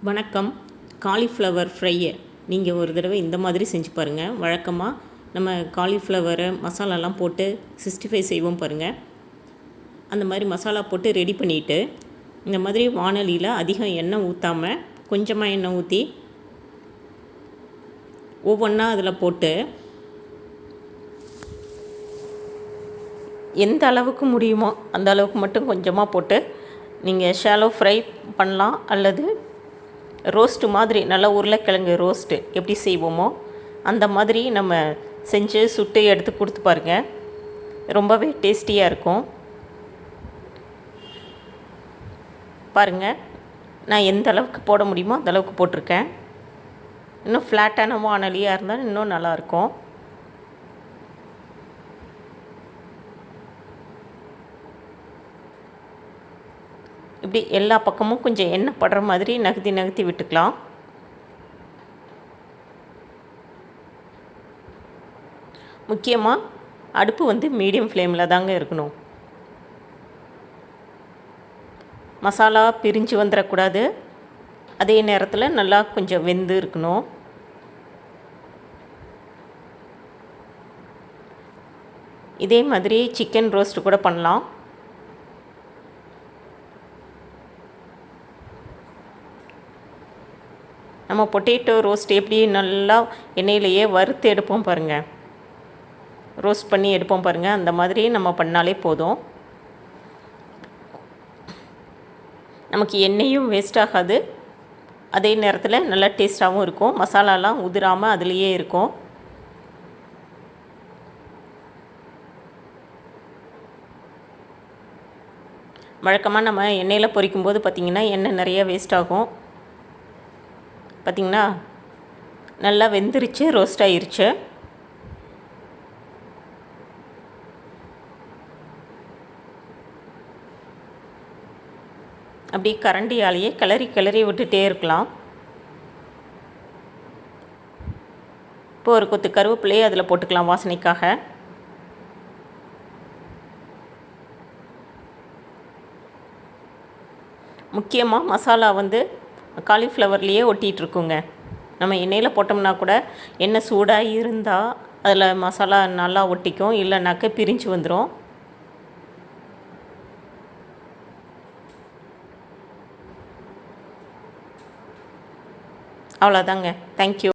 வணக்கம். காலிஃப்ளவர் ஃப்ரையை நீங்கள் ஒரு தடவை இந்த மாதிரி செஞ்சு பாருங்கள். வழக்கமாக நம்ம காலிஃப்ளவரை மசாலாலாம் போட்டு 65 செய்வோம் பாருங்கள். அந்த மாதிரி மசாலா போட்டு ரெடி பண்ணிவிட்டு இந்த மாதிரி வாணலியில் அதிகம் எண்ணெய் ஊற்றாமல் கொஞ்சமாக எண்ணெய் ஊற்றி ஒவ்வொன்றா அதில் போட்டு எந்த அளவுக்கு முடியுமோ அந்த அளவுக்கு மட்டும் கொஞ்சமாக போட்டு நீங்கள் ஷாலோ ஃப்ரை பண்ணலாம், அல்லது ரோஸ்ட்டு மாதிரி நல்லா உருளைக்கிழங்கு ரோஸ்ட்டு எப்படி செய்வோமோ அந்த மாதிரி நம்ம செஞ்சு சுட்டு எடுத்து கொடுத்து பாருங்கள். ரொம்பவே டேஸ்டியாக இருக்கும். பாருங்கள், நான் எந்த அளவுக்கு போட முடியுமோ அந்த அளவுக்கு போட்டிருக்கேன். இன்னும் ஃப்ளாட்டான வாணலியாக இருந்தால் இன்னும் நல்லாயிருக்கும். இப்படி எல்லா பக்கமும் கொஞ்சம் எண்ணெய் படுற மாதிரி நகர்த்தி விட்டுக்கலாம். முக்கியமாக அடுப்பு மீடியம் ஃப்ளேமில் தாங்க இருக்கணும். மசாலா பிரிஞ்சு வந்துடக்கூடாது, அதே நேரத்தில் நல்லா கொஞ்சம் வெந்து இருக்கணும். இதே மாதிரி சிக்கன் ரோஸ்ட்டு கூட பண்ணலாம். நம்ம பொட்டேட்டோ ரோஸ்ட் எப்படி நல்லா எண்ணெயிலேயே வறுத்து எடுப்போம் பாருங்கள், ரோஸ்ட் பண்ணி எடுப்போம் பாருங்கள், அந்த மாதிரி நம்ம பண்ணாலே போதும். நமக்கு எண்ணெயும் வேஸ்ட் ஆகாது, அதே நேரத்தில் நல்லா டேஸ்ட்டாகவும் இருக்கும். மசாலாலாம் உதிராமல் அதுலேயே இருக்கும். வழக்கமாக நம்ம எண்ணெயில் பொரிக்கும்போது பார்த்திங்கன்னா எண்ணெய் நிறைய வேஸ்ட் ஆகும். பார்த்திங்கன்னா நல்லா வெந்துருச்சு, ரோஸ்ட் ஆகிருச்சு. அப்படி கரண்டியாலேயே கிளறி விட்டுட்டே இருக்கலாம். இப்போ ஒரு கொத்து கருவேப்பிலையே அதில் போட்டுக்கலாம் வாசனைக்காக. முக்கியமாக மசாலா காலிஃப்ளவர்லேயே ஒட்டிகிட்ருக்குங்க. நம்ம எண்ணெயில் போட்டோம்னா கூட எண்ணெய் சூடாக இருந்தால் அதில் மசாலா நல்லா ஒட்டிக்கும், இல்லைனாக்க பிரிஞ்சு வந்துடும். அவ்வளோதாங்க. தேங்க்யூ.